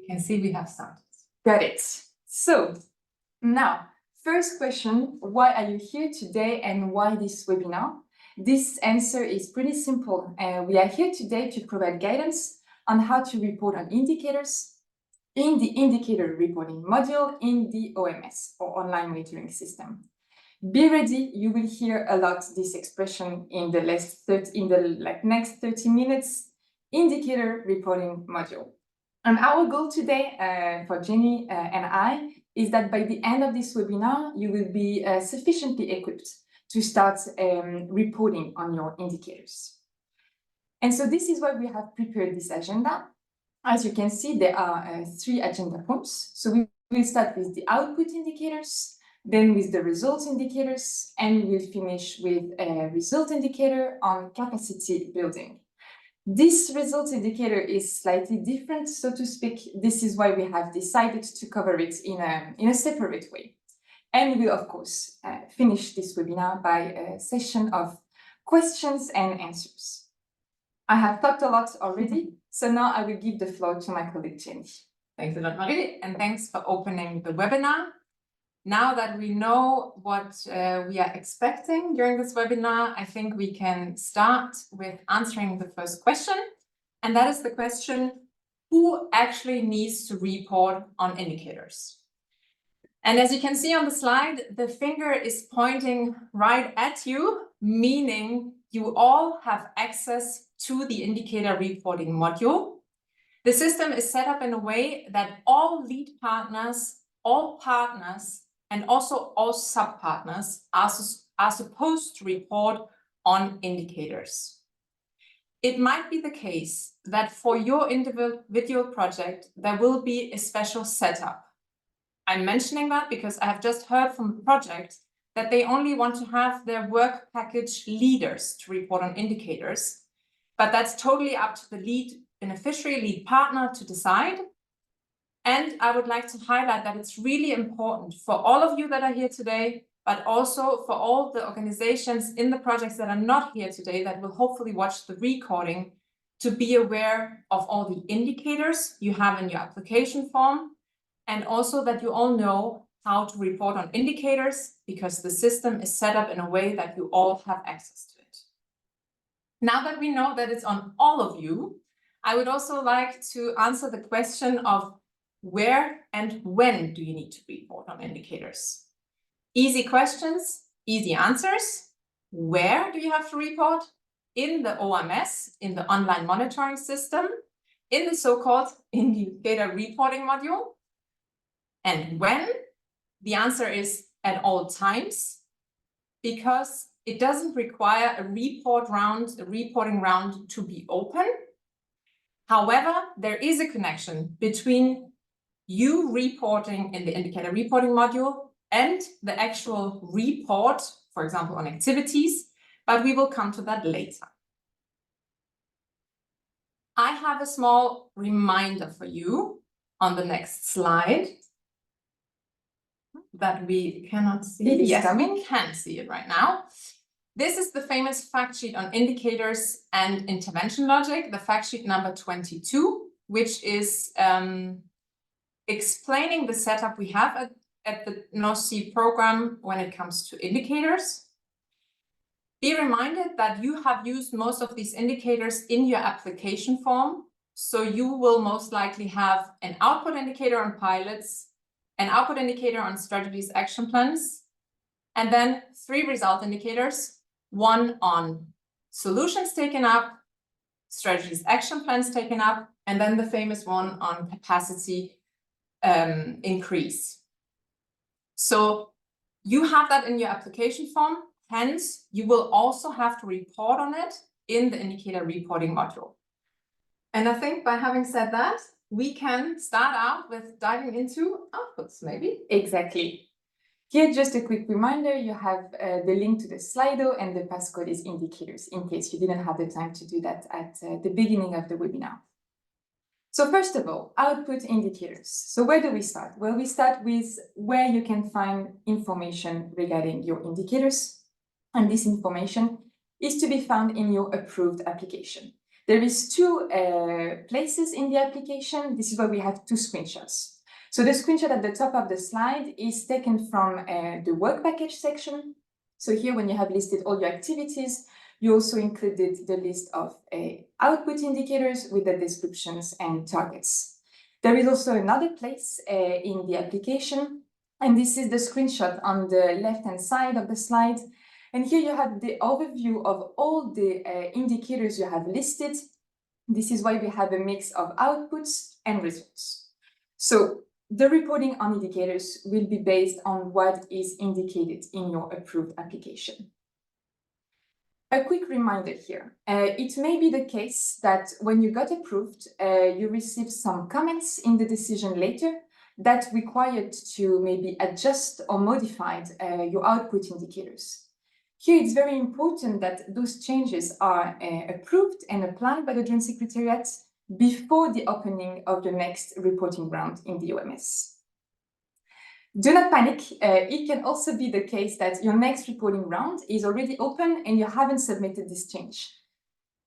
You can see we have started. Got it. So now, first question, why are you here today and why this webinar? This answer is pretty simple. We are here today to provide guidance on how to report on indicators in the indicator reporting module in the OMS, or online monitoring system. Be ready, you will hear a lot this expression in the next 30 minutes, indicator reporting module. And our goal today for Jenny and I is that by the end of this webinar, you will be sufficiently equipped to start reporting on your indicators. And so this is why we have prepared this agenda. As you can see, there are 3 agenda points. So we will start with the output indicators, then with the results indicators, and we'll finish with a result indicator on capacity building. This results indicator is slightly different, so to speak. This is why we have decided to cover it in a separate way. And we will, of course, finish this webinar by a session of questions and answers. I have talked a lot already, so now I will give the floor to my colleague, Jenny. Thanks a lot, Marie, and thanks for opening the webinar. Now that we know what we are expecting during this webinar, I think we can start with answering the first question. And that is the question, who actually needs to report on indicators? And as you can see on the slide, the finger is pointing right at you, meaning you all have access to the indicator reporting module. The system is set up in a way that all lead partners, all partners, and also all sub-partners are supposed to report on indicators. It might be the case that for your individual project, there will be a special setup. I'm mentioning that because I have just heard from the project that they only want to have their work package leaders to report on indicators, but that's totally up to the lead beneficiary, lead partner to decide. And I would like to highlight that it's really important for all of you that are here today, but also for all the organizations in the projects that are not here today that will hopefully watch the recording, to be aware of all the indicators you have in your application form, and also that you all know how to report on indicators, because the system is set up in a way that you all have access to it. Now that we know that it's on all of you, I would also like to answer the question of where and when do you need to report on indicators? Easy questions, easy answers. Where do you have to report? In the OMS, in the online monitoring system, in the so-called indicator reporting module. And when? The answer is at all times, because it doesn't require a reporting round to be open. However, there is a connection between you reporting in the indicator reporting module and the actual report, for example, on activities, but we will come to that later. I have a small reminder for you on the next slide that we cannot see. Yes, we can see it right now. This is the famous fact sheet on indicators and intervention logic, the fact sheet number 22, which is explaining the setup we have at the NOSC program when it comes to indicators. Be reminded that you have used most of these indicators in your application form. So you will most likely have an output indicator on pilots, an output indicator on strategies, action plans, and then 3 result indicators, 1 on solutions taken up, strategies, action plans taken up, and then the famous one on capacity increase. So you have that in your application form, hence you will also have to report on it in the indicator reporting module. And I think by having said that, we can start out with diving into outputs, maybe. Exactly. Here, just a quick reminder, you have the link to the Slido, and the passcode is indicators, in case you didn't have the time to do that at the beginning of the webinar. So first of all, output indicators. So where do we start? Well, we start with where you can find information regarding your indicators. And this information is to be found in your approved application. There is two places in the application. This is where we have two screenshots. So the screenshot at the top of the slide is taken from the work package section. So here, when you have listed all your activities, you also included the list of output indicators with the descriptions and targets. There is also another place in the application, and this is the screenshot on the left-hand side of the slide. And here you have the overview of all the indicators you have listed. This is why we have a mix of outputs and results. So the reporting on indicators will be based on what is indicated in your approved application. A quick reminder here. It may be the case that when you got approved, you received some comments in the decision later that required to maybe adjust or modify your output indicators. Here, it's very important that those changes are approved and applied by the Joint Secretariat before the opening of the next reporting round in the OMS. Do not panic. It can also be the case that your next reporting round is already open and you haven't submitted this change.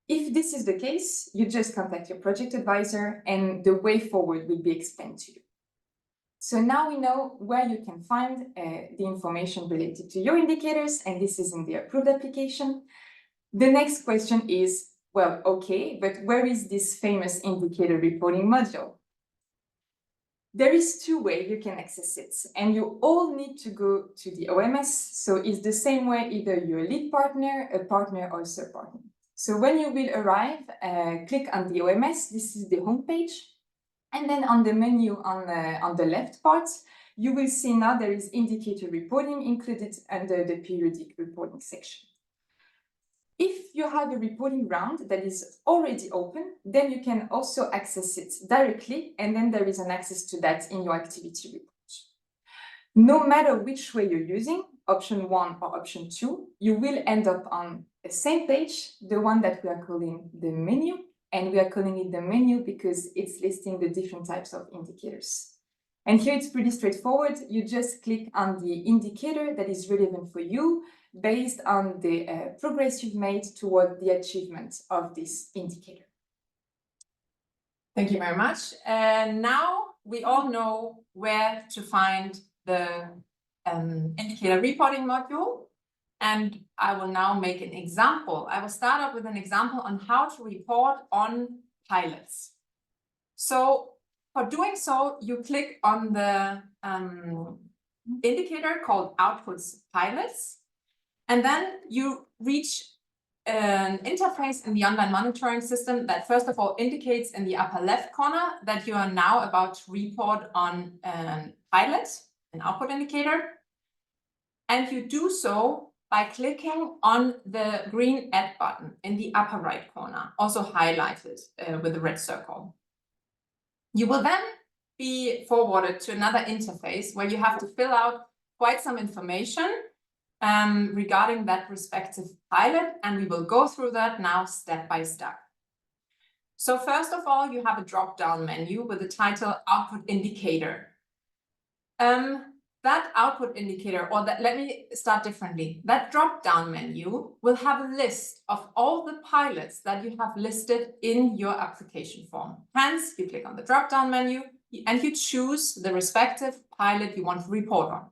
If this is the case, you just contact your project advisor and the way forward will be explained to you. So now we know where you can find the information related to your indicators, and this is in the approved application. The next question is, well, okay, but where is this famous indicator reporting module? There is two ways you can access it, and you all need to go to the OMS. So it's the same way, either you're a lead partner, a partner, or a third partner. So when you will arrive, click on the OMS. This is the homepage. And then on the menu on the left part, you will see now there is indicator reporting included under the periodic reporting section. If you have a reporting round that is already open, then you can also access it directly, and then there is an access to that in your activity report. No matter which way you're using, option 1 or option 2, you will end up on the same page, the one that we are calling the menu, and we are calling it the menu because it's listing the different types of indicators. And here it's pretty straightforward. You just click on the indicator that is relevant for you, based on the progress you've made toward the achievement of this indicator. Thank you very much. And now we all know where to find the indicator reporting module. And I will now make an example. I will start up with an example on how to report on pilots. So for doing so, you click on the indicator called Outputs Pilots. And then you reach an interface in the online monitoring system that first of all indicates in the upper left corner that you are now about to report on a pilot, an output indicator. And you do so by clicking on the green Add button in the upper right corner, also highlighted with a red circle. You will then be forwarded to another interface where you have to fill out quite some information regarding that respective pilot, and we will go through that now step by step. So first of all, you have a drop-down menu with the title Output Indicator. That output indicator, or that, let me start differently. That drop-down menu will have a list of all the pilots that you have listed in your application form. Hence, you click on the drop-down menu and you choose the respective pilot you want to report on.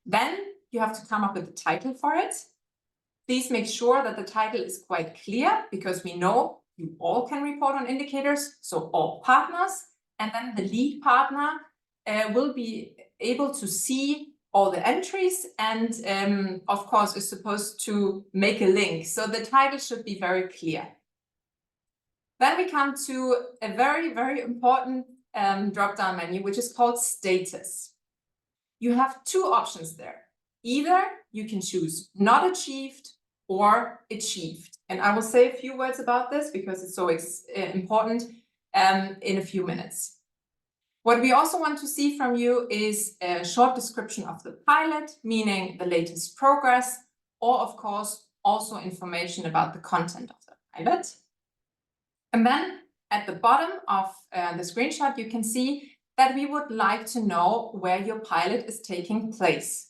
Then you have to come up with a title for it. Please make sure that the title is quite clear, because we know you all can report on indicators, so all partners, and then the lead partner will be able to see all the entries and of course is supposed to make a link. So the title should be very clear. Then we come to a very, very important drop-down menu, which is called Status. You have two options there. Either you can choose not achieved or achieved. And I will say a few words about this because it's so important in a few minutes. What we also want to see from you is a short description of the pilot, meaning the latest progress, or of course, also information about the content of the pilot. And then at the bottom of the screenshot, you can see that we would like to know where your pilot is taking place.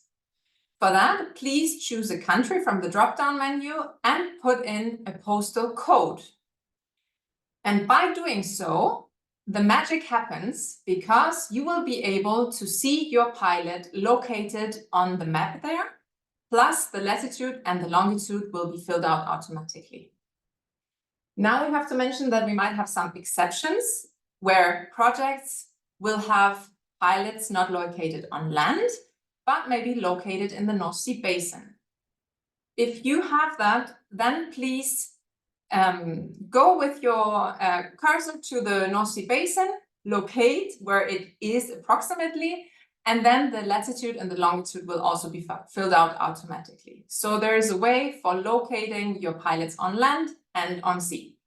For that, please choose a country from the drop-down menu and put in a postal code. And by doing so, the magic happens because you will be able to see your pilot located on the map there, plus the latitude and the longitude will be filled out automatically. Now we have to mention that we might have some exceptions where projects will have pilots not located on land, but maybe located in the North Sea basin. If you have that, then please go with your cursor to the North Sea basin, locate where it is approximately, and then the latitude and the longitude will also be filled out automatically. So there is a way for locating your pilots on land and on sea.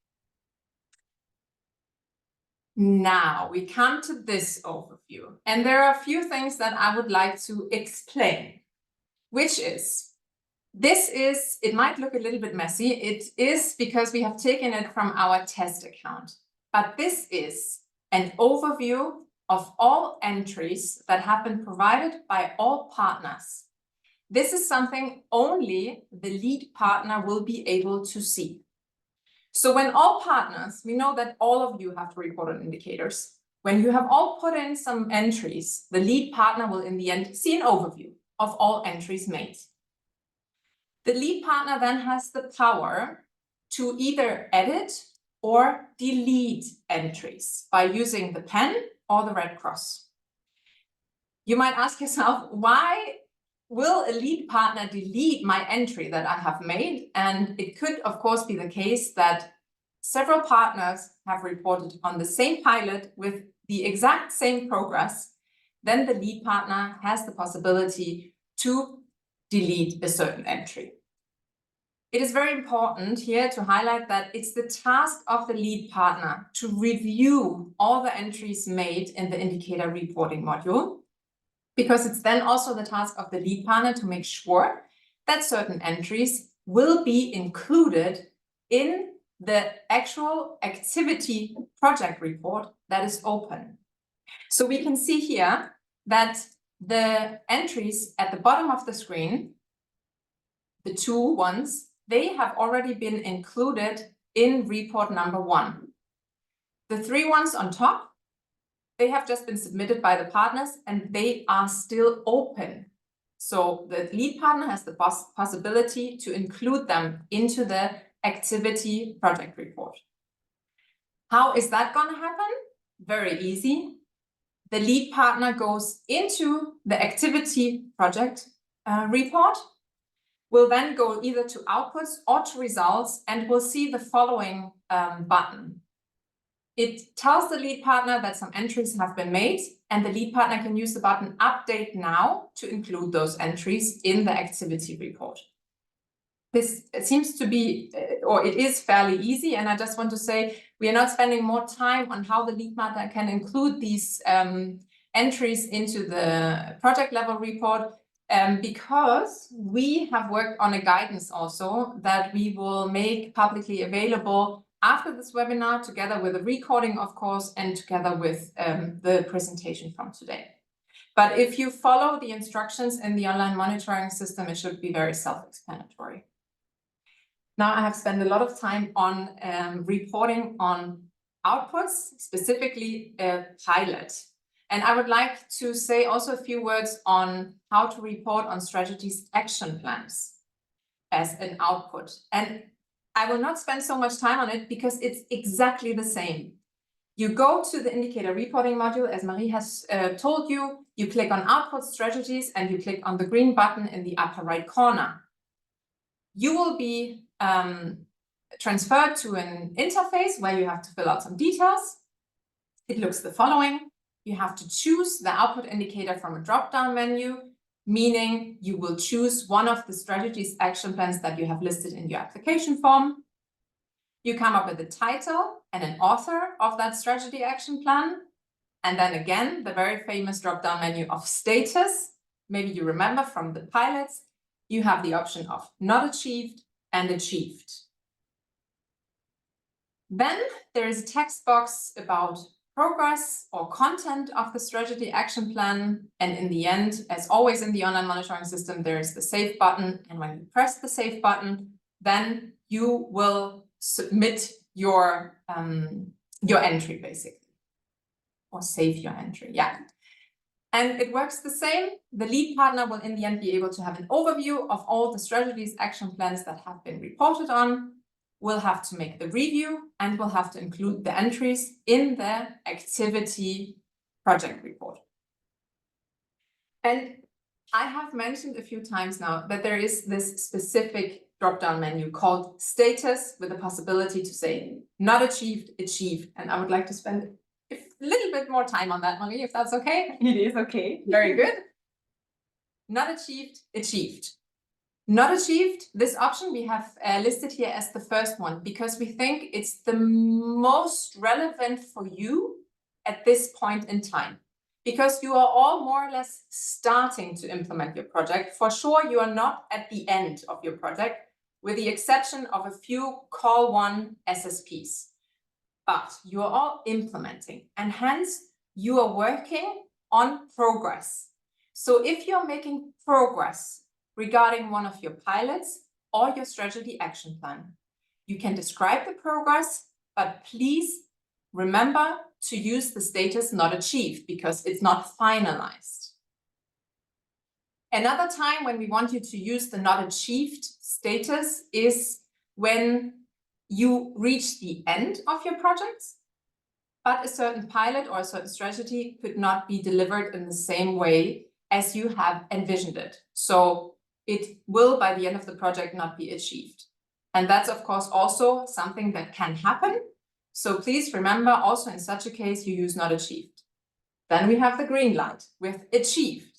Now we come to this overview, and there are a few things that I would like to explain, which is, it might look a little bit messy. It is because we have taken it from our test account, but this is an overview of all entries that have been provided by all partners. This is something only the lead partner will be able to see. So when all partners, we know that all of you have to report on indicators. When you have all put in some entries, the lead partner will in the end see an overview of all entries made. The lead partner then has the power to either edit or delete entries by using the pen or the red cross. You might ask yourself, why will a lead partner delete my entry that I have made? And it could, of course, be the case that several partners have reported on the same pilot with the exact same progress. Then the lead partner has the possibility to delete a certain entry. It is very important here to highlight that it's the task of the lead partner to review all the entries made in the indicator reporting module, because it's then also the task of the lead partner to make sure that certain entries will be included in the actual activity project report that is open. So we can see here that the entries at the bottom of the screen, the two ones, they have already been included in report number 1. The 3 ones on top, they have just been submitted by the partners and they are still open. So the lead partner has the possibility to include them into the activity project report. How is that going to happen? Very easy. The lead partner goes into the activity project report, will then go either to outputs or to results, and will see the following button. It tells the lead partner that some entries have been made, and the lead partner can use the button Update Now to include those entries in the activity report. This seems to be, or it is fairly easy, and I just want to say we are not spending more time on how the lead partner can include these entries into the project level report, because we have worked on a guidance also that we will make publicly available after this webinar, together with a recording, of course, and together with the presentation from today. But if you follow the instructions in the online monitoring system, it should be very self-explanatory. Now, I have spent a lot of time on reporting on outputs, specifically a pilot. And I would like to say also a few words on how to report on strategies action plans as an output. And I will not spend so much time on it because it's exactly the same. You go to the indicator reporting module, as Marie has told you, you click on output strategies and you click on the green button in the upper right corner. You will be transferred to an interface where you have to fill out some details. It looks the following. You have to choose the output indicator from a drop-down menu, meaning you will choose one of the strategies action plans that you have listed in your application form. You come up with a title and an author of that strategy action plan. And then again, the very famous drop-down menu of status. Maybe you remember from the pilots, you have the option of not achieved and achieved. Then there is a text box about progress or content of the strategy action plan. And in the end, as always in the online monitoring system, there is the save button. And when you press the save button, then you will submit your entry basically, or save your entry, yeah. And it works the same. The lead partner will in the end be able to have an overview of all the strategies, action plans that have been reported on, will have to make the review, and will have to include the entries in the activity project report. And I have mentioned a few times now that there is this specific drop-down menu called status, with the possibility to say not achieved, achieved. And I would like to spend a little bit more time on that, Marie, if that's okay. It is okay. Very good. Not achieved, achieved. Not achieved, this option we have listed here as the first one, because we think it's the most relevant for you at this point in time. Because you are all more or less starting to implement your project. For sure, you are not at the end of your project, with the exception of a few call one SSPs. But you are all implementing, and hence you are working on progress. So if you're making progress regarding one of your pilots or your strategy action plan, you can describe the progress, but please remember to use the status not achieved, because it's not finalized. Another time when we want you to use the not achieved status is when you reach the end of your project, but a certain pilot or a certain strategy could not be delivered in the same way as you have envisioned it. So it will, by the end of the project, not be achieved. And that's, of course, also something that can happen. So please remember, also in such a case, you use not achieved. Then we have the green light with achieved.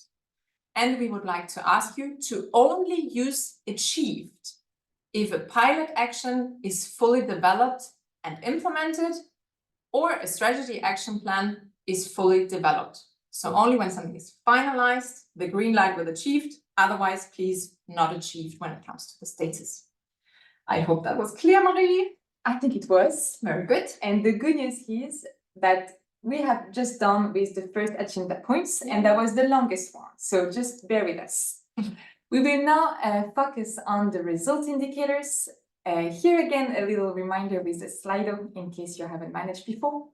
And we would like to ask you to only use achieved if a pilot action is fully developed and implemented, or a strategy action plan is fully developed. So only when something is finalized, the green light with achieved. Otherwise, please not achieved when it comes to the status. I hope that was clear, Marie. I think it was. Very good. And the good news is that we have just done with the first agenda points, and that was the longest one. So just bear with us. We will now focus on the result indicators. Here again, a little reminder with the Slido in case you haven't managed before.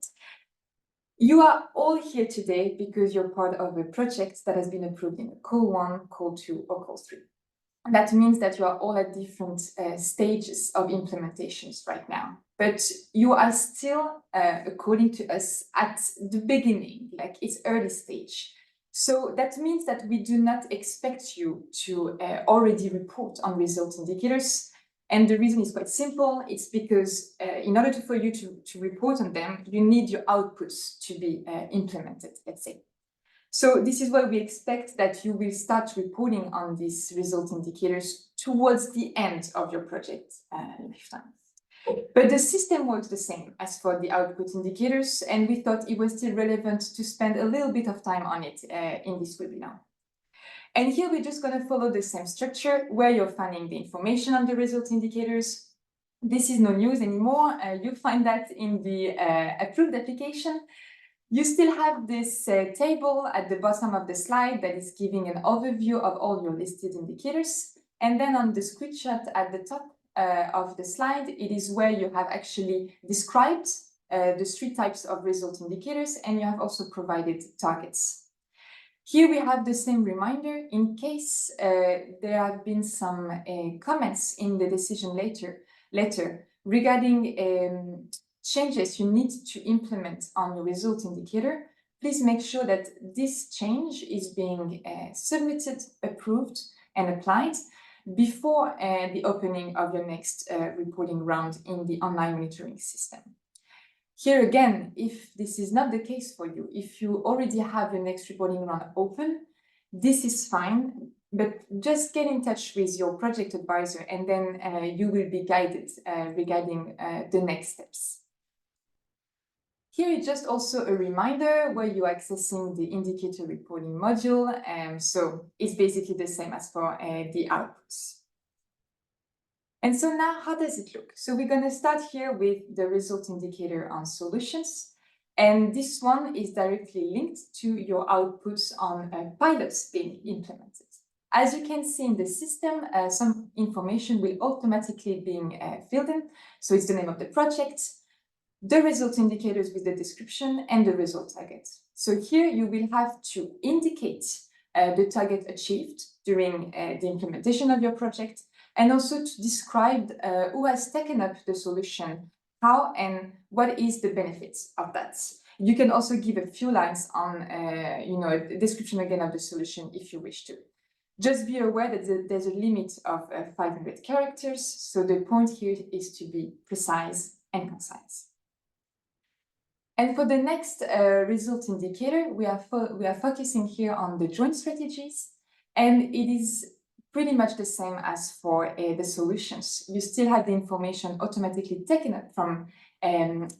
You are all here today because you're part of a project that has been approved in call 1, call 2, or call 3. That means that you are all at different stages of implementations right now, but you are still, according to us, at the beginning, like it's early stage. So that means that we do not expect you to already report on result indicators. And the reason is quite simple. It's because in order for you to report on them, you need your outputs to be implemented, let's say. So this is why we expect that you will start reporting on these result indicators towards the end of your project lifetime. But the system works the same as for the output indicators, and we thought it was still relevant to spend a little bit of time on it in this webinar. And here we're just going to follow the same structure where you're finding the information on the result indicators. This is no news anymore. You find that in the approved application. You still have this table at the bottom of the slide that is giving an overview of all your listed indicators. And then on the screenshot at the top of the slide, it is where you have actually described the 3 types of result indicators, and you have also provided targets. Here we have the same reminder in case there have been some comments in the decision letter regarding changes you need to implement on your result indicator. Please make sure that this change is being submitted, approved, and applied before the opening of your next reporting round in the online monitoring system. Here again, if this is not the case for you, if you already have your next reporting round open, this is fine, but just get in touch with your project advisor, and then you will be guided regarding the next steps. Here is just also a reminder where you're accessing the indicator reporting module. So it's basically the same as for the outputs. And so now, how does it look? So we're going to start here with the result indicator on solutions. And this one is directly linked to your outputs on pilots being implemented. As you can see in the system, some information will automatically be filled in. So it's the name of the project, the result indicators with the description, and the result target. So here you will have to indicate the target achieved during the implementation of your project, and also to describe who has taken up the solution, how and what is the benefits of that. You can also give a few lines on a description again of the solution if you wish to. Just be aware that there's a limit of 500 characters, so the point here is to be precise and concise. And for the next result indicator, we are focusing here on the joint strategies, and it is pretty much the same as for the solutions. You still have the information automatically taken up from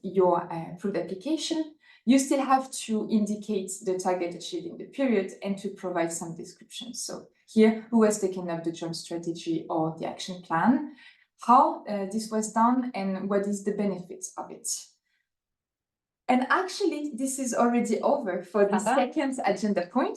your fruit application. You still have to indicate the target achieved in the period and to provide some description. So here, who has taken up the joint strategy or the action plan, how this was done, and what is the benefits of it. And actually, this is already over for the second agenda point,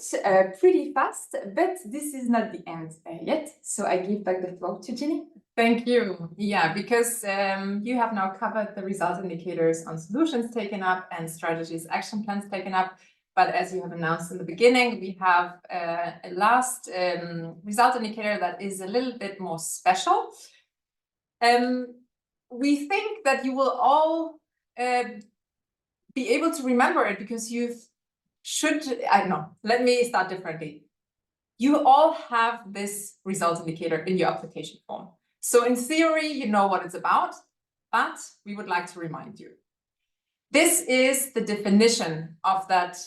pretty fast, but this is not the end yet. So I give back the floor to Ginny. Thank you. Yeah, because you have now covered the result indicators on solutions taken up and strategies, action plans taken up. But as you have announced in the beginning, we have a last result indicator that is a little bit more special. We think that you will all be able to remember it because let me start differently. You all have this result indicator in your application form. So in theory, you know what it's about, but we would like to remind you. This is the definition of that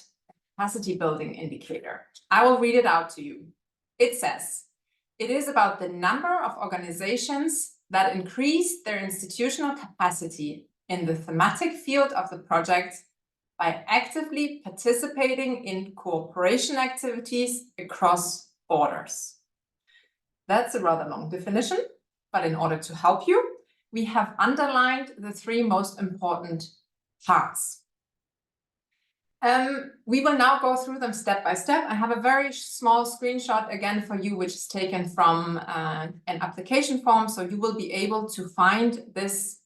capacity building indicator. I will read it out to you. It says, it is about the number of organizations that increase their institutional capacity in the thematic field of the project by actively participating in cooperation activities across borders. That's a rather long definition, but in order to help you, we have underlined the three most important parts. We will now go through them step by step. I have a very small screenshot again for you, which is taken from an application form. So you will be able to find this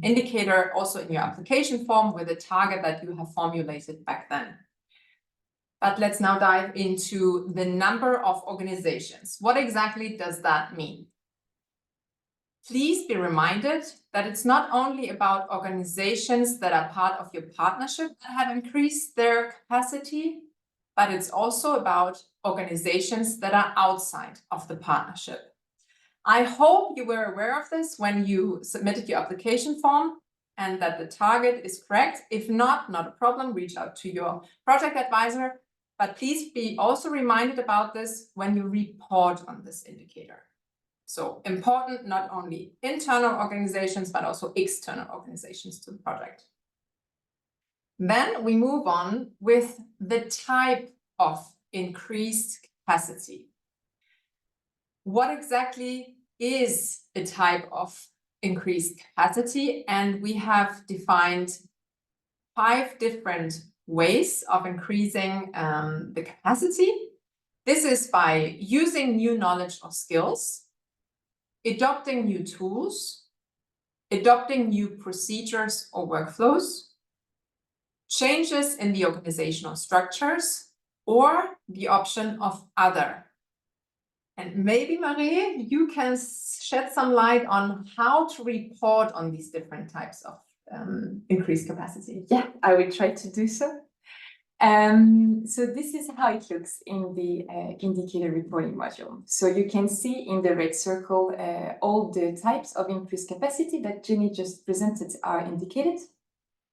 indicator also in your application form with a target that you have formulated back then. But let's now dive into the number of organizations. What exactly does that mean? Please be reminded that it's not only about organizations that are part of your partnership that have increased their capacity, but it's also about organizations that are outside of the partnership. I hope you were aware of this when you submitted your application form and that the target is correct. If not a problem, reach out to your project advisor, but please be also reminded about this when you report on this indicator. So important, not only internal organizations, but also external organizations to the project. Then we move on with the type of increased capacity. What exactly is a type of increased capacity? And we have defined 5 different ways of increasing the capacity. This is by using new knowledge or skills, adopting new tools, adopting new procedures or workflows, changes in the organizational structures, or the option of other. And maybe, Marie, you can shed some light on how to report on these different types of increased capacity. Yeah, I will try to do so. So this is how it looks in the indicator reporting module. So you can see in the red circle all the types of increased capacity that Jenny just presented are indicated.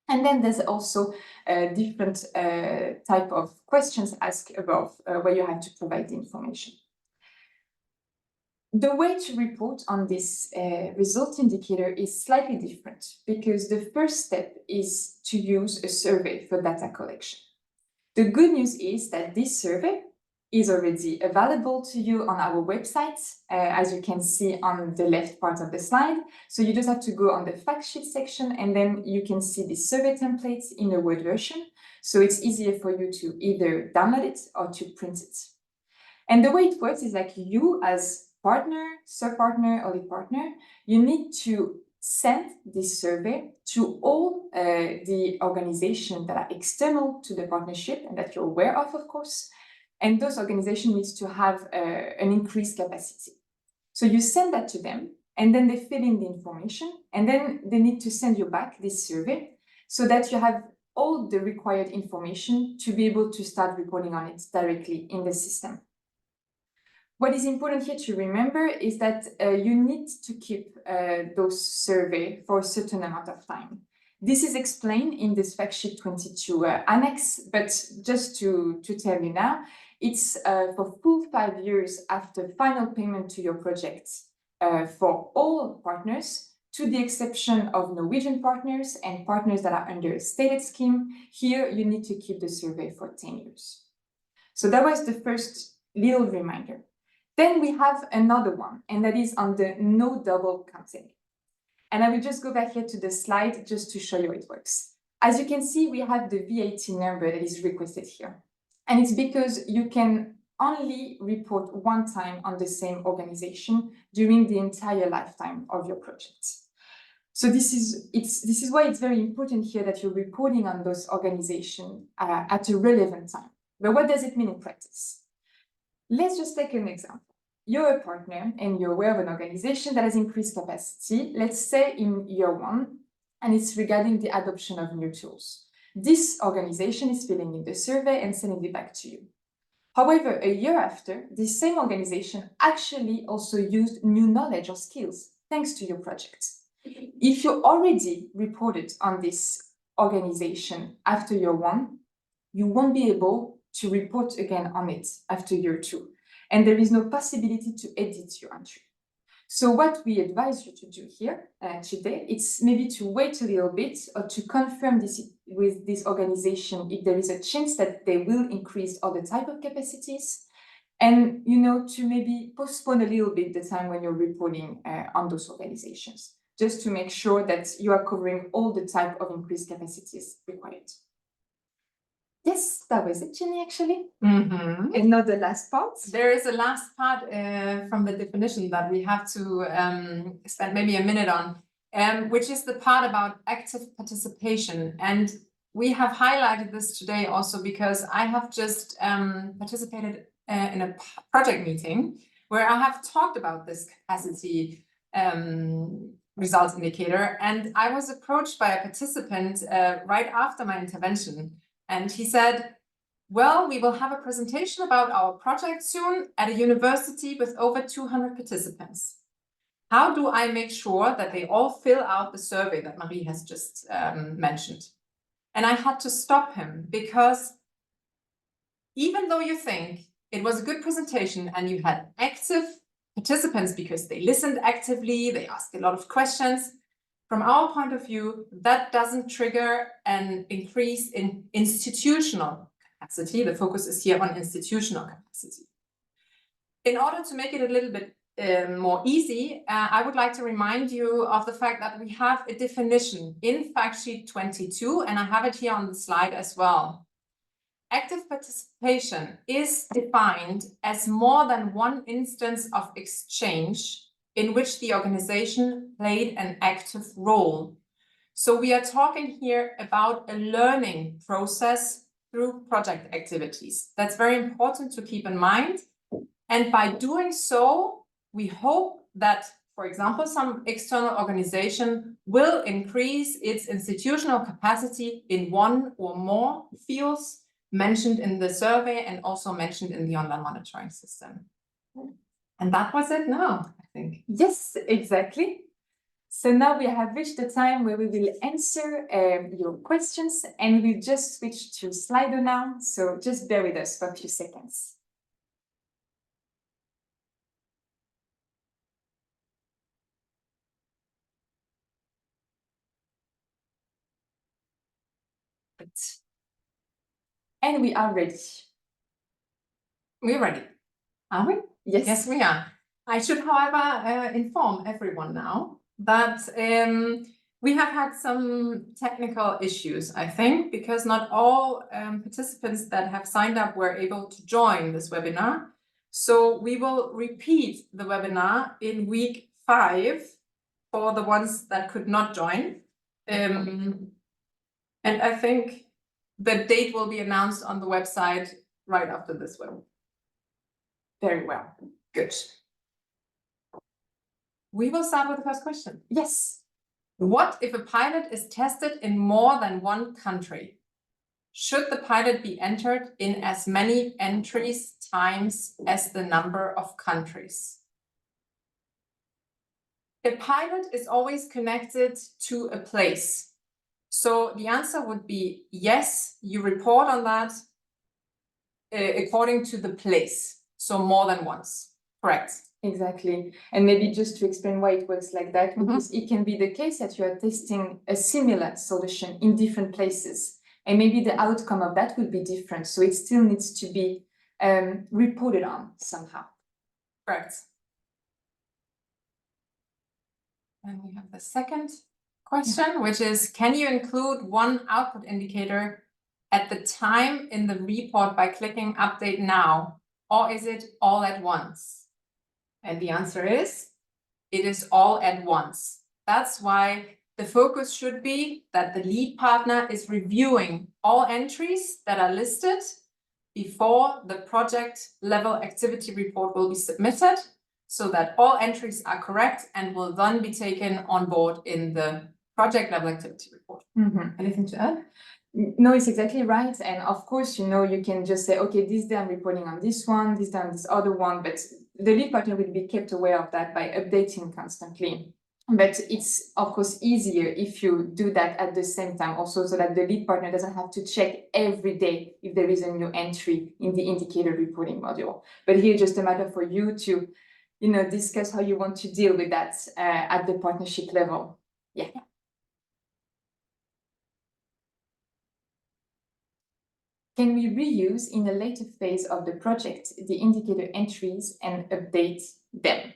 And then there's also different type of questions asked above where you have to provide the information. The way to report on this result indicator is slightly different because the first step is to use a survey for data collection. The good news is that this survey is already available to you on our website, as you can see on the left part of the slide. So you just have to go on the fact sheet section and then you can see the survey templates in a Word version. So it's easier for you to either download it or to print it. And the way it works is like you as partner, sub-partner, or lead partner, you need to send this survey to all the organizations that are external to the partnership and that you're aware of course. And those organizations need to have an increased capacity. So you send that to them, and then they fill in the information, and then they need to send you back this survey so that you have all the required information to be able to start reporting on it directly in the system. What is important here to remember is that you need to keep those surveys for a certain amount of time. This is explained in this fact sheet 22 annex, but just to tell you now, it's for full 5 years after final payment to your project for all partners, to the exception of Norwegian partners and partners that are under a stated scheme. Here, you need to keep the survey for 10 years. So that was the first little reminder. Then we have another one, and that is on the no double counting. And I will just go back here to the slide just to show you how it works. As you can see, we have the VAT number that is requested here. And it's because you can only report one time on the same organization during the entire lifetime of your project. So this is why it's very important here that you're reporting on those organizations at a relevant time. But what does it mean in practice? Let's just take an example. You're a partner and you're aware of an organization that has increased capacity, let's say in year 1, and it's regarding the adoption of new tools. This organization is filling in the survey and sending it back to you. However, a year after, this same organization actually also used new knowledge or skills thanks to your project. If you already reported on this organization after year 1, you won't be able to report again on it after year 2. And there is no possibility to edit your entry. So what we advise you to do here today, it's maybe to wait a little bit or to confirm this with this organization if there is a chance that they will increase other type of capacities, and to maybe postpone a little bit the time when you're reporting on those organizations, just to make sure that you are covering all the type of increased capacities required. Yes, that was it, Jenny, actually. Mm-hmm. And not the last part. There is a last part from the definition that we have to spend maybe a minute on, which is the part about active participation. And we have highlighted this today also because I have just participated in a project meeting where I have talked about this capacity results indicator. And I was approached by a participant right after my intervention. And he said, well, we will have a presentation about our project soon at a university with over 200 participants. How do I make sure that they all fill out the survey that Marie has just mentioned? And I had to stop him because even though you think it was a good presentation and you had active participants because they listened actively, they asked a lot of questions, from our point of view, that doesn't trigger an increase in institutional capacity. The focus is here on institutional capacity. In order to make it a little bit more easy, I would like to remind you of the fact that we have a definition in fact sheet 22, and I have it here on the slide as well. Active participation is defined as more than one instance of exchange in which the organization played an active role. So we are talking here about a learning process through project activities. That's very important to keep in mind. And by doing so, we hope that, for example, some external organization will increase its institutional capacity in one or more fields mentioned in the survey and also mentioned in the online monitoring system. And that was it now, I think. Yes, exactly. So now we have reached the time where we will answer your questions, and we'll just switch to Slido now. So just bear with us for a few seconds. And we are ready. We're ready. Are we? Yes. Yes, we are. I should, however, inform everyone now that we have had some technical issues, I think, because not all participants that have signed up were able to join this webinar. So we will repeat the webinar in week 5 for the ones that could not join. And I think the date will be announced on the website right after this one. Very well. Good. We will start with the first question. Yes. What if a pilot is tested in more than one country? Should the pilot be entered in as many entries times as the number of countries? A pilot is always connected to a place. So the answer would be yes, you report on that according to the place. So more than once, correct? Exactly. And maybe just to explain why it works like that, because it can be the case that you are testing a similar solution in different places. And maybe the outcome of that will be different. So it still needs to be reported on somehow. Correct. And we have the second question, which is, can you include one output indicator at the time in the report by clicking update now, or is it all at once? And the answer is, it is all at once. That's why the focus should be that the lead partner is reviewing all entries that are listed before the project level activity report will be submitted, so that all entries are correct and will then be taken on board in the project level activity report. Anything to add? No, it's exactly right. And of course, you can just say, okay, this day I'm reporting on this one, this day on this other one, but the lead partner will be kept aware of that by updating constantly. But it's, of course, easier if you do that at the same time also, so that the lead partner doesn't have to check every day if there is a new entry in the indicator reporting module. But here, just a matter for you to, discuss how you want to deal with that at the partnership level. Yeah. Can we reuse in a later phase of the project the indicator entries and update them?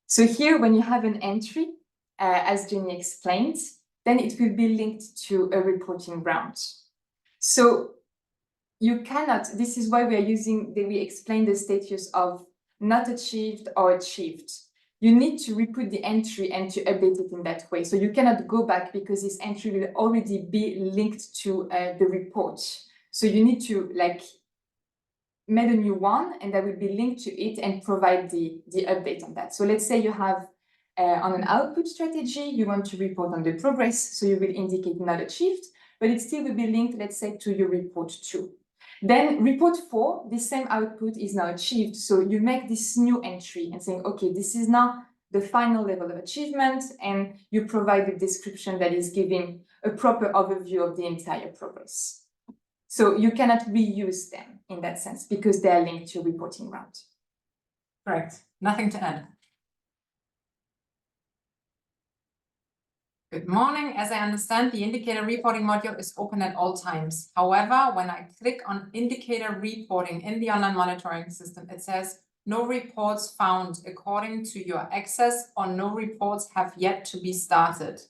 So here, when you have an entry, as Jenny explained, then it will be linked to a reporting round. So you cannot, this is why we explain the status of not achieved or achieved. You need to repeat the entry and to update it in that way. So you cannot go back because this entry will already be linked to the report. So you need to make a new one, and that will be linked to it and provide the update on that. So let's say you have on an output strategy, you want to report on the progress. So you will indicate not achieved, but it still will be linked, let's say, to your report 2. Then report 4, the same output is now achieved. So you make this new entry and saying, okay, this is now the final level of achievement, and you provide a description that is giving a proper overview of the entire progress. So you cannot reuse them in that sense because they are linked to reporting round. Correct. Nothing to add. Good morning. As I understand, the indicator reporting module is open at all times. However, when I click on indicator reporting in the online monitoring system, it says no reports found according to your access, or no reports have yet to be started.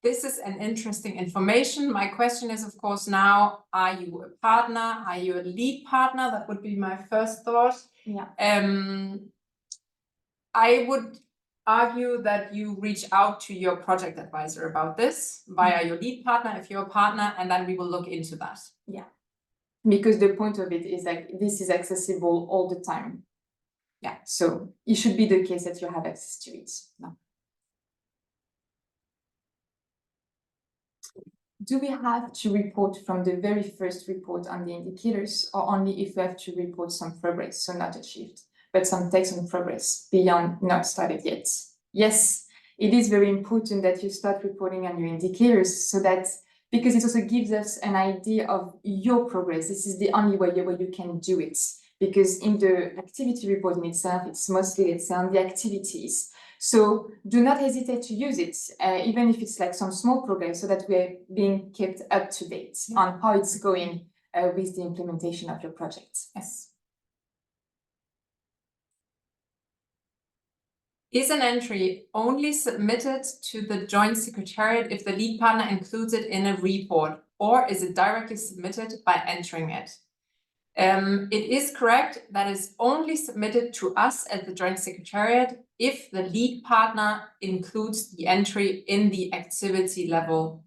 This is an interesting information. My question is, of course, now, are you a partner? Are you a lead partner? That would be my first thought. Yeah. I would argue that you reach out to your project advisor about this via your lead partner, if you're a partner, and then we will look into that. Yeah, because the point of it is this is accessible all the time. Yeah, so it should be the case that you have access to it. No. Do we have to report from the very first report on the indicators, or only if we have to report some progress, so not achieved, but some text on progress beyond not started yet? Yes, it is very important that you start reporting on your indicators, so that, because it also gives us an idea of your progress. This is the only way where you can do it, because in the activity reporting itself, it's mostly, let's say, on the activities. So do not hesitate to use it, even if it's some small progress, so that we're being kept up to date on how it's going with the implementation of your project. Yes. Is an entry only submitted to the Joint Secretariat if the lead partner includes it in a report, or is it directly submitted by entering it? It is correct that is only submitted to us at the Joint Secretariat if the lead partner includes the entry in the activity level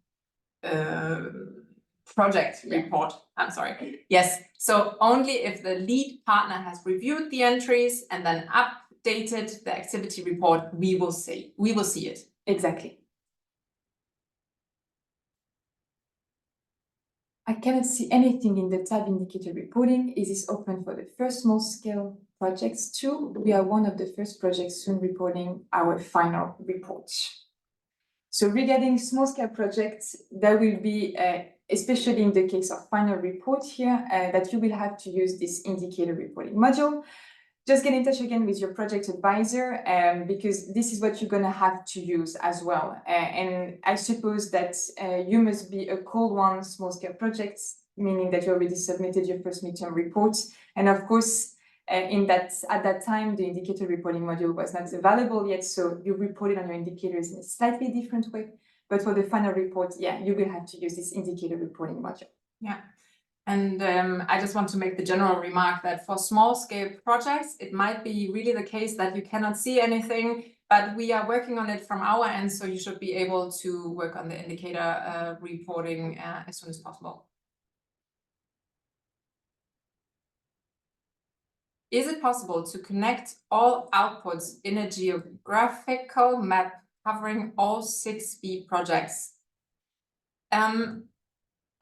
project report. I'm sorry. Yes, so only if the lead partner has reviewed the entries and then updated the activity report, we will see it. Exactly. I cannot see anything in the tab indicator reporting. Is this open for the first small scale projects too? We are one of the first projects soon reporting our final report. So regarding small scale projects, there will be, especially in the case of final report here, that you will have to use this indicator reporting module. Just get in touch again with your project advisor, because this is what you're going to have to use as well. And I suppose that you must be a Call 1 small scale projects, meaning that you already submitted your first midterm report. And of course, at that time, the indicator reporting module was not available yet, so you reported on your indicators in a slightly different way. But for the final report, yeah, you will have to use this indicator reporting module. Yeah. And I just want to make the general remark that for small scale projects, it might be really the case that you cannot see anything, but we are working on it from our end, so you should be able to work on the indicator reporting as soon as possible. Is it possible to connect all outputs in a geographical map covering all 6B projects?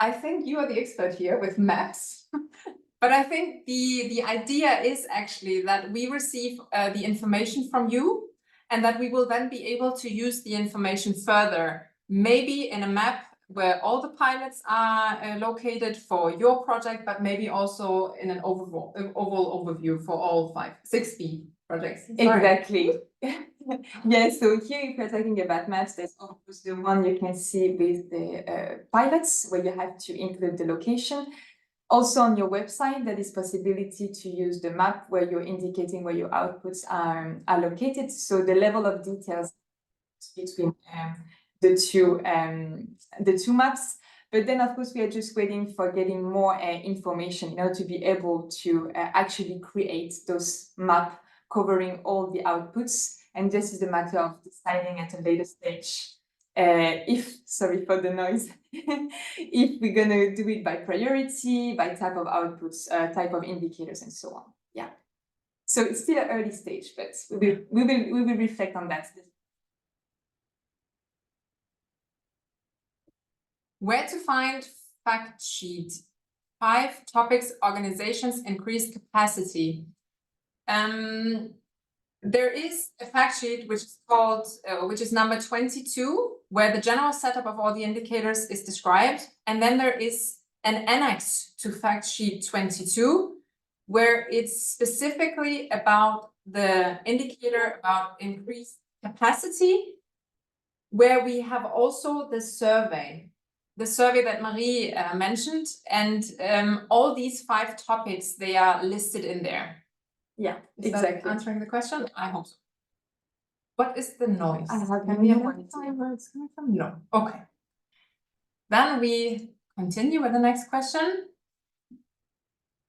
I think you are the expert here with maps, but I think the idea is actually that we receive the information from you and that we will then be able to use the information further, maybe in a map where all the pilots are located for your project, but maybe also in an overall overview for all 6B projects. Exactly. Yeah, so here if we're talking about maps, there's of course the one you can see with the pilots where you have to include the location. Also on your website, there is possibility to use the map where you're indicating where your outputs are located. So the level of details between the two maps. But then, of course, we are just waiting for getting more information, to be able to actually create those maps covering all the outputs. And this is the matter of deciding at a later stage sorry for the noise, if we're going to do it by priority, by type of outputs, type of indicators, and so on. Yeah. So it's still an early stage, but we will reflect on that. Where to find fact sheet? 5 topics, organizations, increased capacity. There is a fact sheet which is called, which is number 22, where the general setup of all the indicators is described. And then there is an annex to fact sheet 22, where it's specifically about the indicator about increased capacity, where we have also the survey that Marie mentioned, and all these 5 topics, they are listed in there. Yeah, Is exactly. that answering the question? I hope so. What is the noise? I have Can we no identify where it's coming from? No. Okay. Then we continue with the next question.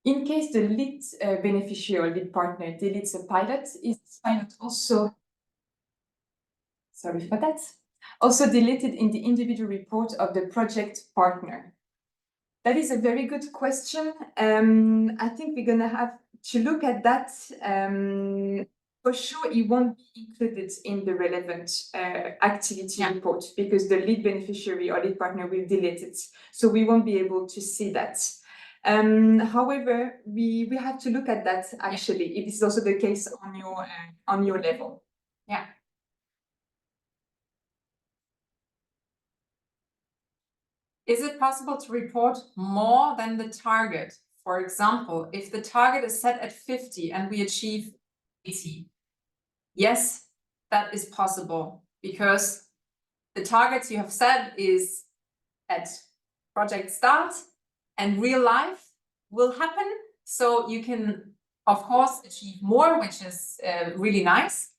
In case the lead beneficiary or lead partner deletes a pilot, is this pilot also, sorry for that, also deleted in the individual report of the project partner? That is a very good question. I think we're going to have to look at that. For sure, it won't be included in the relevant activity report because the lead beneficiary or lead partner will delete it. So we won't be able to see that. However, we have to look at that actually, if it's also the case on your level. Yeah. Is it possible to report more than the target? For example, if the target is set at 50 and we achieve 80. Yes, that is possible because the targets you have set is at project start and real life will happen. So you can, of course, achieve more, which is really nice.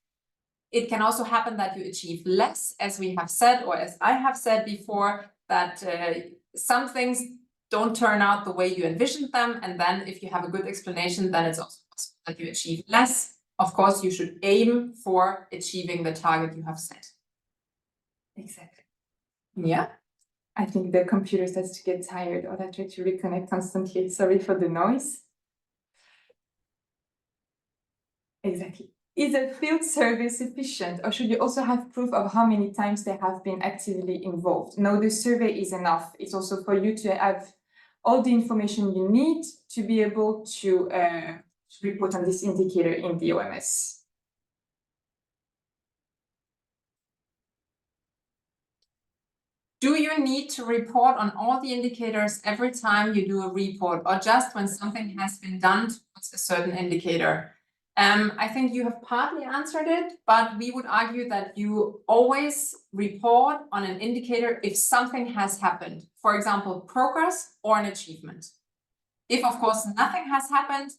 It can also happen that you achieve less, as we have said, or as I have said before, that some things don't turn out the way you envisioned them. And then if you have a good explanation, then it's also possible that you achieve less. Of course, you should aim for achieving the target you have set. Exactly. Yeah. I think the computer starts to get tired or that try to reconnect constantly. Sorry for the noise. Exactly. Is a field survey sufficient, or should you also have proof of how many times they have been actively involved? No, the survey is enough. It's also for you to have all the information you need to be able to report on this indicator in the OMS. Do you need to report on all the indicators every time you do a report, or just when something has been done towards a certain indicator? I think you have partly answered it, but we would argue that you always report on an indicator if something has happened. For example, progress or an achievement. If, of course, nothing has happened,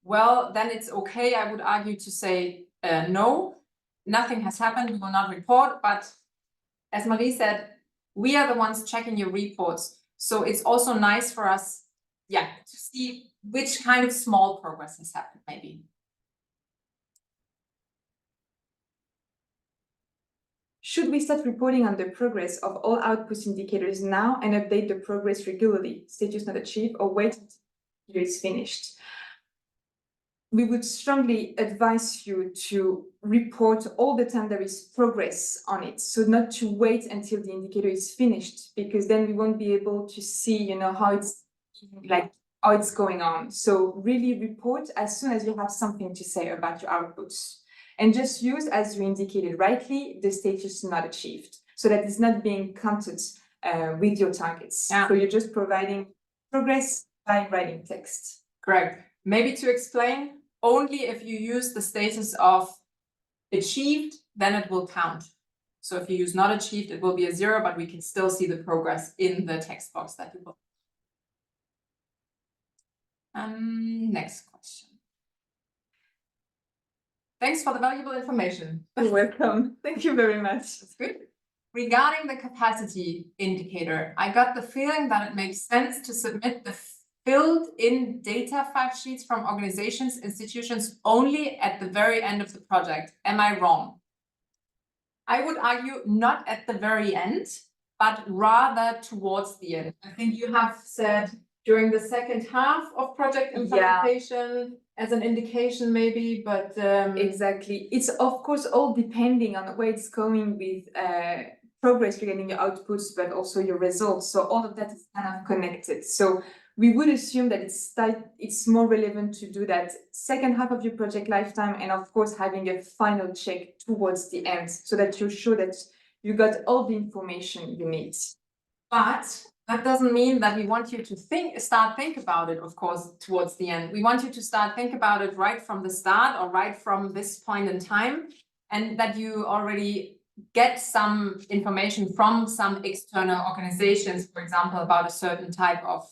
well, then it's okay, I would argue, to say no, nothing has happened, we will not report. But as Marie said, we are the ones checking your reports. So it's also nice for us, yeah, to see which kind of small progress has happened, maybe. Should we start reporting on the progress of all output indicators now and update the progress regularly, status not achieved, or wait until it is finished? We would strongly advise you to report all the time there is progress on it. So not to wait until the indicator is finished, because then we won't be able to see, how it's going on. So really report as soon as you have something to say about your outputs. And just use, as you indicated rightly, the status not achieved, so that it's not being counted with your targets. Yeah. So you're just providing progress by writing text. Correct. Maybe to explain, only if you use the status of achieved, then it will count. So if you use not achieved, it will be a 0, but we can still see the progress in the text box that you put. Next question. Thanks for the valuable information. You're welcome. Thank you very much. That's good. Regarding the capacity indicator, I got the feeling that it makes sense to submit the filled-in data fact sheets from organizations, institutions only at the very end of the project. Am I wrong? I would argue not at the very end, but rather towards the end. I think you have said during the second half of project implementation as an indication maybe, but exactly. It's of course all depending on where it's going with progress regarding your outputs, but also your results. So all of that is kind of connected. So we would assume that it's more relevant to do that second half of your project lifetime, and of course having a final check towards the end, so that you're sure that you got all the information you need. But that doesn't mean that we want you to think about it, of course, towards the end. We want you to think about it right from the start, or right from this point in time, and that you already get some information from some external organizations, for example, about a certain type of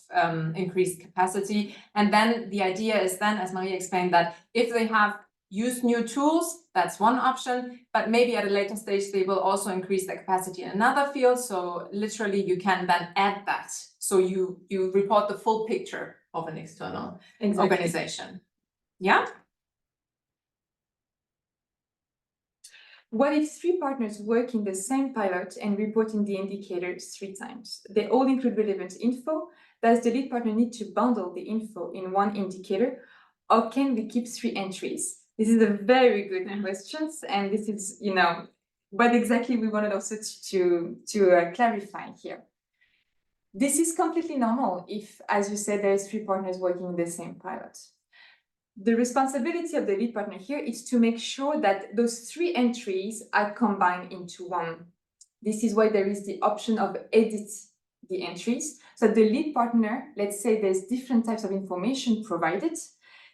increased capacity. And then the idea is then, as Marie explained, that if they have used new tools, that's one option, but maybe at a later stage, they will also increase their capacity in another field. So literally you can then add that. So you report the full picture of an external organization. Yeah. What if 3 partners work in the same pilot and reporting the indicators 3 times? They all include relevant info. Does the lead partner need to bundle the info in one indicator, or can we keep 3 entries? This is a very good question, and this is, what exactly we wanted also to clarify here. This is completely normal if, as you said, there is 3 partners working in the same pilot. The responsibility of the lead partner here is to make sure that those 3 entries are combined into one. This is why there is the option of edit the entries. So the lead partner, let's say there's different types of information provided,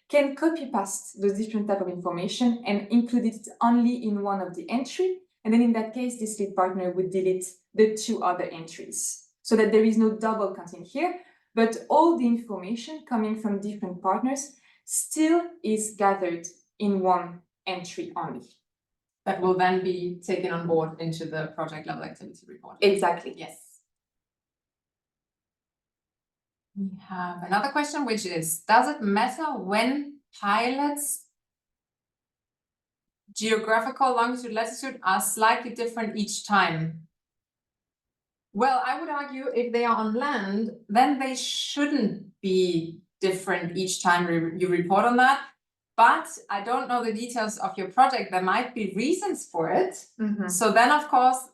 can copy paste those different types of information and include it only in one of the entry. And then in that case, this lead partner would delete the 2 other entries, so that there is no double content here, but all the information coming from different partners still is gathered in one entry only. That will then be taken on board into the project level activity report. Exactly. Yes. We have another question, which is, does it matter when pilots geographical longitude, latitude are slightly different each time? Well, I would argue if they are on land, then they shouldn't be different each time you report on that. But I don't know the details of your project. There might be reasons for it. So then, of course,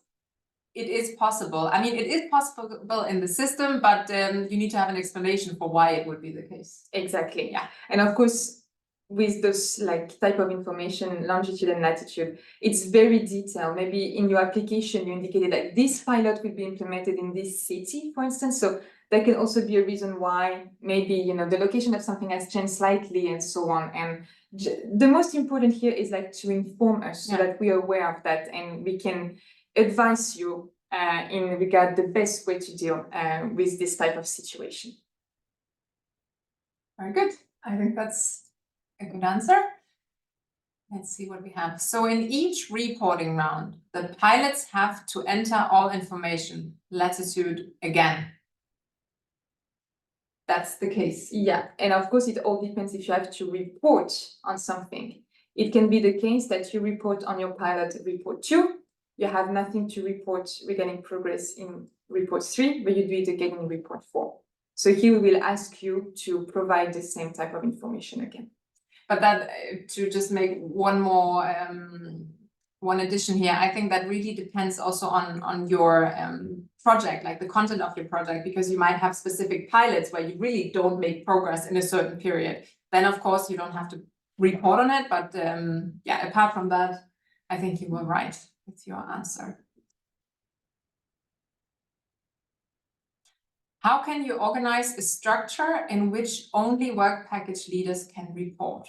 it is possible. I mean, it is possible in the system, but you need to have an explanation for why it would be the case. Exactly. Yeah. And of course, with those like type of information, longitude and latitude, it's very detailed. Maybe in your application, you indicated that this pilot will be implemented in this city, for instance. So that can also be a reason why maybe, you know, the location of something has changed slightly and so on. And the most important here is like to inform us so that we are aware of that and we can advise you in regard the best way to deal with this type of situation. Very good. I think that's a good answer. Let's see what we have. So in each reporting round, the pilots have to enter all information, latitude again. That's the case. Yeah, and of course, it all depends if you have to report on something. It can be the case that you report on your pilot report 2, you have nothing to report regarding progress in report 3, but you do it again in report 4. So here we will ask you to provide the same type of information again. But that, to just make one more, one addition here, I think that really depends also on your project, like the content of your project, because you might have specific pilots where you really don't make progress in a certain period. Then, of course, you don't have to report on it. But yeah, apart from that, I think you were right with your answer. How can you organize a structure in which only work package leaders can report?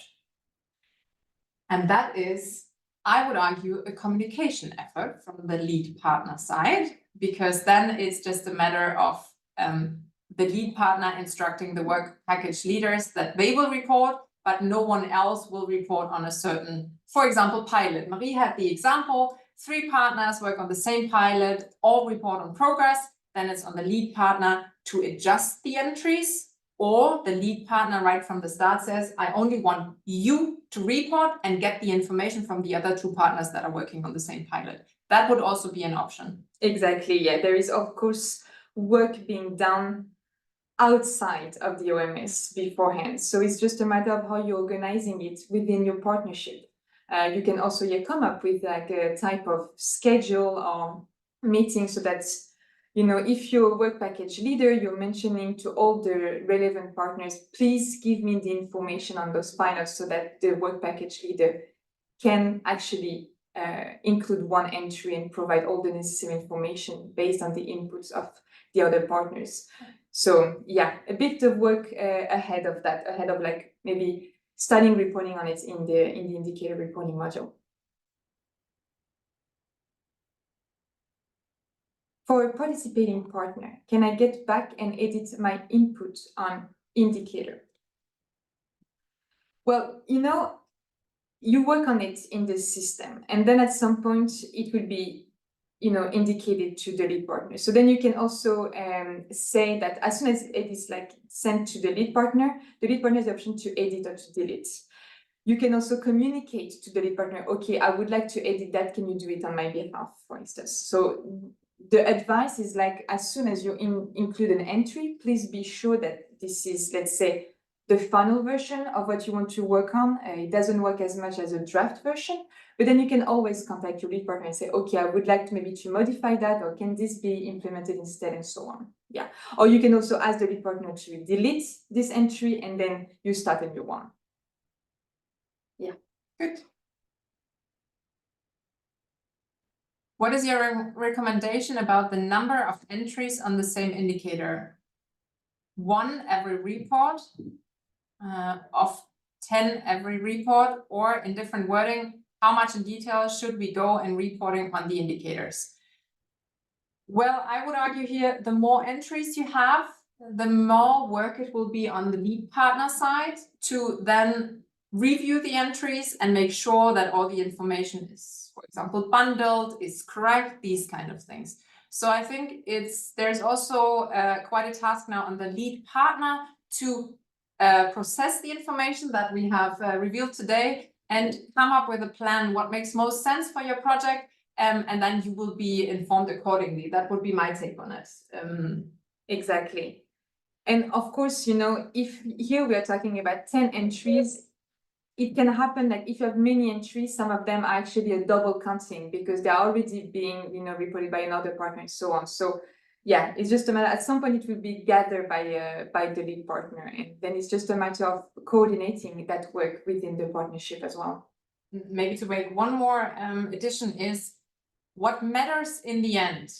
And that is, I would argue, a communication effort from the lead partner side, because then it's just a matter of the lead partner instructing the work package leaders that they will report, but no one else will report on a certain, for example, pilot. Marie had the example, 3 partners work on the same pilot, all report on progress. Then it's on the lead partner to adjust the entries, or the lead partner right from the start says, I only want you to report and get the information from the other 2 partners that are working on the same pilot. That would also be an option. Exactly, yeah. There is, of course, work being done outside of the OMS beforehand. So it's just a matter of how you're organizing it within your partnership. You can also come up with like a type of schedule or meeting so that, you know, if you're a work package leader, you're mentioning to all the relevant partners, please give me the information on those pilots so that the work package leader can actually include one entry and provide all the necessary information based on the inputs of the other partners. So yeah, a bit of work ahead of that, ahead of like maybe starting reporting on it in the indicator reporting module. For a participating partner, can I get back and edit my input on indicator? Well, you know, you work on it in the system, and then at some point it will be, you know, indicated to the lead partner. So then you can also say that as soon as it is like sent to the lead partner has the option to edit or to delete. You can also communicate to the lead partner, okay, I would like to edit that, can you do it on my behalf, for instance? So the advice is like, as soon as you include an entry, please be sure that this is, let's say, the final version of what you want to work on. It doesn't work as much as a draft version, but then you can always contact your lead partner and say, okay, I would like to maybe to modify that, or can this be implemented instead, and so on. Yeah. Or you can also ask the lead partner to delete this entry and then you start a new one. Yeah. Good. What is your recommendation about the number of entries on the same indicator? 1 every report, of 10 every report, or in different wording, how much in detail should we go in reporting on the indicators? Well, I would argue here, the more entries you have, the more work it will be on the lead partner side to then review the entries and make sure that all the information is, for example, bundled, is correct, these kind of things. So I think there's also quite a task now on the lead partner to process the information that we have revealed today and come up with a plan, what makes most sense for your project, and then you will be informed accordingly. That would be my take on it. Exactly. And of course, you know, if here we are talking about 10 entries, it can happen that if you have many entries, some of them are actually a double counting because they're already being, you know, reported by another partner and so on. So yeah, it's just a matter, at some point it will be gathered by the lead partner, and then it's just a matter of coordinating that work within the partnership as well. Maybe to make one more addition is, what matters in the end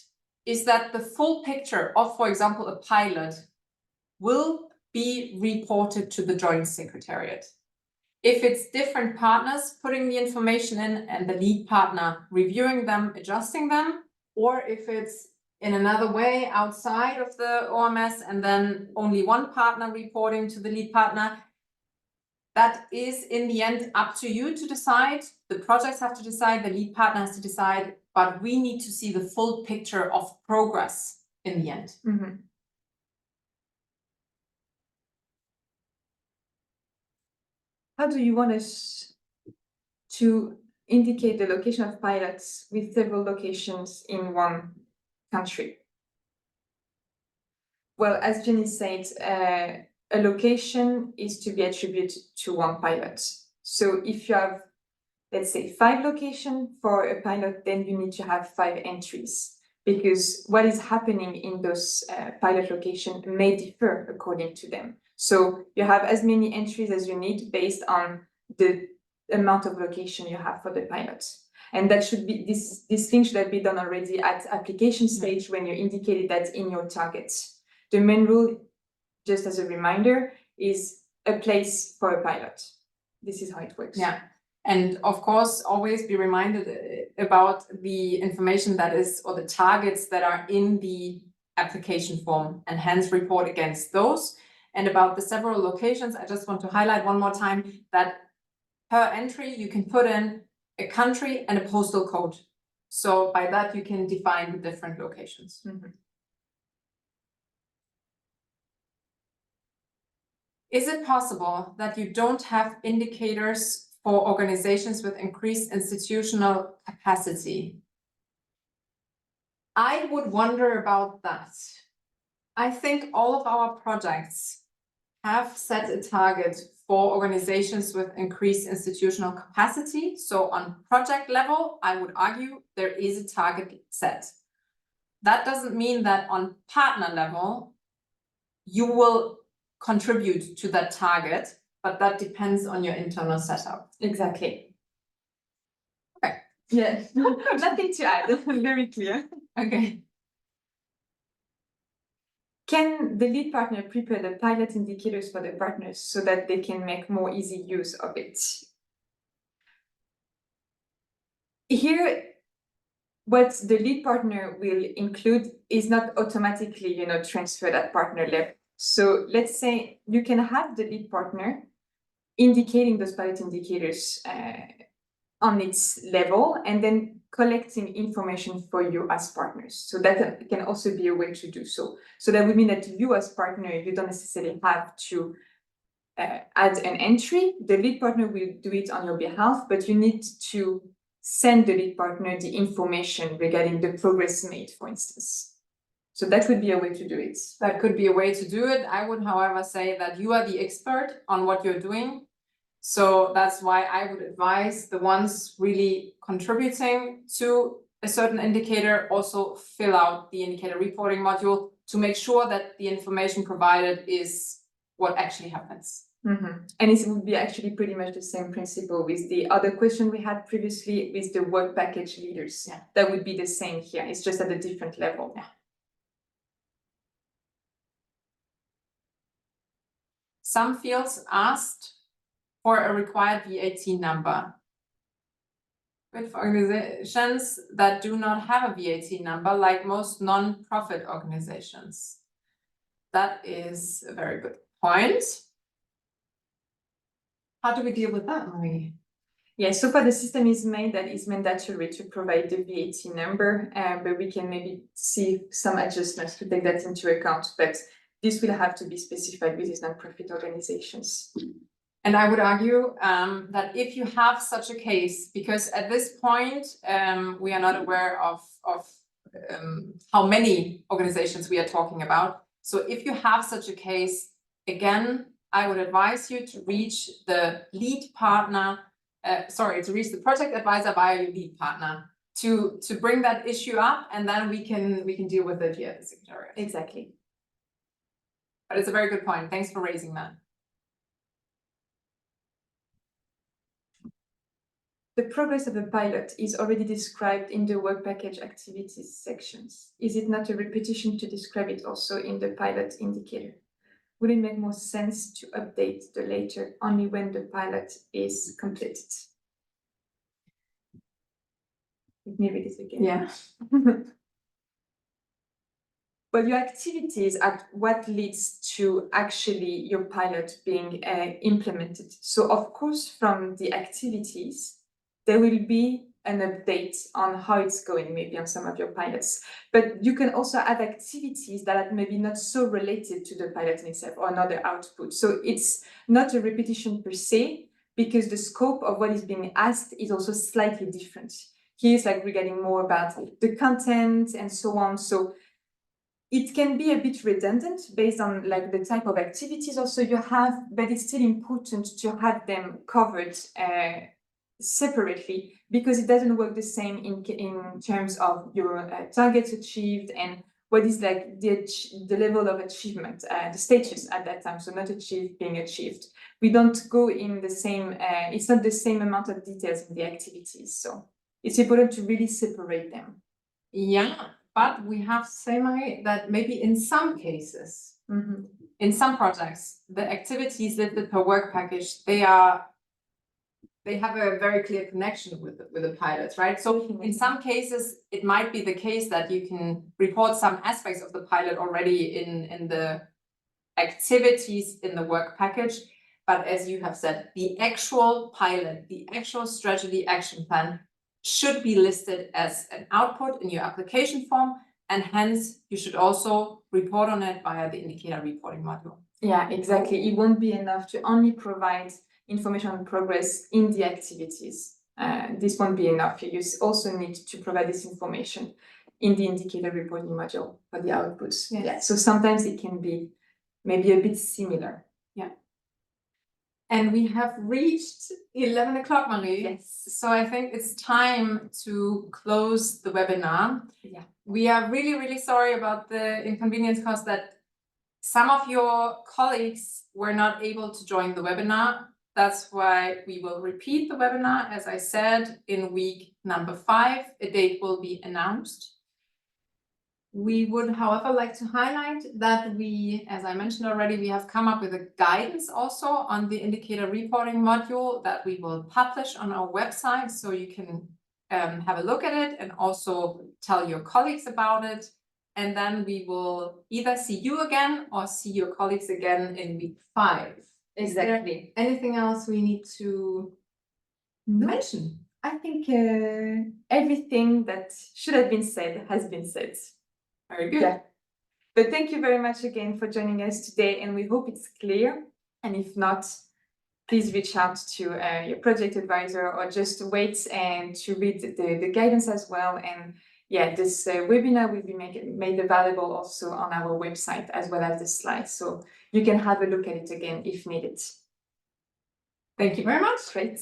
is that the full picture of, for example, a pilot will be reported to the Joint Secretariat. If it's different partners putting the information in and the lead partner reviewing them, adjusting them, or if it's in another way outside of the OMS and then only one partner reporting to the lead partner, that is in the end up to you to decide. The projects have to decide, the lead partner has to decide, but we need to see the full picture of progress in the end. Mm-hmm. How do you want us to indicate the location of pilots with several locations in one country? Well, as Jenny said, a location is to be attributed to one pilot. So if you have, let's say, 5 locations for a pilot, then you need to have 5 entries, because what is happening in those pilot locations may differ according to them. So you have as many entries as you need based on the amount of location you have for the pilot. And that should be, this thing should have been done already at application stage when you indicated that in your target. The main rule, just as a reminder, is a place for a pilot. This is how it works. Yeah. And of course, always be reminded about the information that is, or the targets that are in the application form, and hence report against those. And about the several locations, I just want to highlight one more time that per entry, you can put in a country and a postal code. So by that, you can define the different locations. Mm-hmm. Is it possible that you don't have indicators for organizations with increased institutional capacity? I would wonder about that. I think all of our projects have set a target for organizations with increased institutional capacity. So on project level, I would argue there is a target set. That doesn't mean that on partner level, you will contribute to that target, but that depends on your internal setup. Exactly. Okay. Yeah, nothing to add, very clear. Okay. Can the lead partner prepare the pilot indicators for the partners so that they can make more easy use of it? Here, what the lead partner will include is not automatically, you know, transferred at partner level. So let's say you can have the lead partner indicating those pilot indicators on its level, and then collecting information for you as partners. So that can also be a way to do so. So that would mean that you as partner, you don't necessarily have to add an entry. The lead partner will do it on your behalf, but you need to send the lead partner the information regarding the progress made, for instance. So that would be a way to do it. That could be a way to do it. I would, however, say that you are the expert on what you're doing. So that's why I would advise the ones really contributing to a certain indicator also fill out the indicator reporting module to make sure that the information provided is what actually happens. Mm-hmm. And it would be actually pretty much the same principle with the other question we had previously with the work package leaders. Yeah. That would be the same here. It's just at a different level. Yeah. Some fields asked for a required VAT number. With organizations that do not have a VAT number, like most non-profit organizations. That is a very good point. How do we deal with that, Marie? Yeah, so far the system is made that is mandatory to provide the VAT number, but we can maybe see some adjustments to take that into account, but this will have to be specified with these non-profit organizations. And I would argue that if you have such a case, because at this point, we are not aware of how many organizations we are talking about. So if you have such a case, again, I would advise you to reach the lead partner, to reach the project advisor via your lead partner to bring that issue up, and then we can deal with it here at the Secretariat. Exactly. But it's a very good point. Thanks for raising that. The progress of the pilot is already described in the work package activities sections. Is it not a repetition to describe it also in the pilot indicator? Would it make more sense to update the later only when the pilot is completed? Let me read it again. Yeah. But your activities are what leads to actually your pilot being implemented. So of course, from the activities, there will be an update on how it's going, maybe on some of your pilots. But you can also have activities that are maybe not so related to the pilot in itself or another output. So it's not a repetition per se, because the scope of what is being asked is also slightly different. Here's like regarding more about the content and so on. So it can be a bit redundant based on like the type of activities also you have, but it's still important to have them covered separately, because it doesn't work the same in terms of your targets achieved and what is like the level of achievement, the status at that time. So not achieved being achieved. We don't go in the same, it's not the same amount of details in the activities. So it's important to really separate them. Yeah, but we have to say, Marie, that maybe in some cases, in some projects, the activities listed per work package, they have a very clear connection with the pilots, right? So in some cases, it might be the case that you can report some aspects of the pilot already in the activities in the work package. But as you have said, the actual pilot, the actual strategy action plan should be listed as an output in your application form, and hence you should also report on it via the indicator reporting module. Yeah, exactly. It won't be enough to only provide information on progress in the activities. This won't be enough. You also need to provide this information in the indicator reporting module for the outputs. Yes. Yeah, so sometimes it can be maybe a bit similar. Yeah. And we have reached 11 o'clock, Marie. Yes. So I think it's time to close the webinar. Yeah. We are really, really sorry about the inconvenience caused that some of your colleagues were not able to join the webinar. That's why we will repeat the webinar, as I said, in week number 5. A date will be announced. We would, however, like to highlight that we, as I mentioned already, we have come up with a guidance also on the indicator reporting module that we will publish on our website, so you can have a look at it and also tell your colleagues about it. And then we will either see you again or see your colleagues again in week 5. Exactly. Anything else we need to mention? I think everything that should have been said has been said. Very good. Yeah. But thank you very much again for joining us today, and we hope it's clear. And if not, please reach out to your project advisor or just wait and to read the guidance as well. And yeah, this webinar will be made available also on our website as well as the slides. So you can have a look at it again if needed. Thank you very much. Great.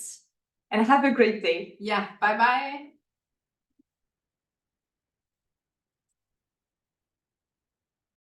And have a great day. Yeah, bye-bye.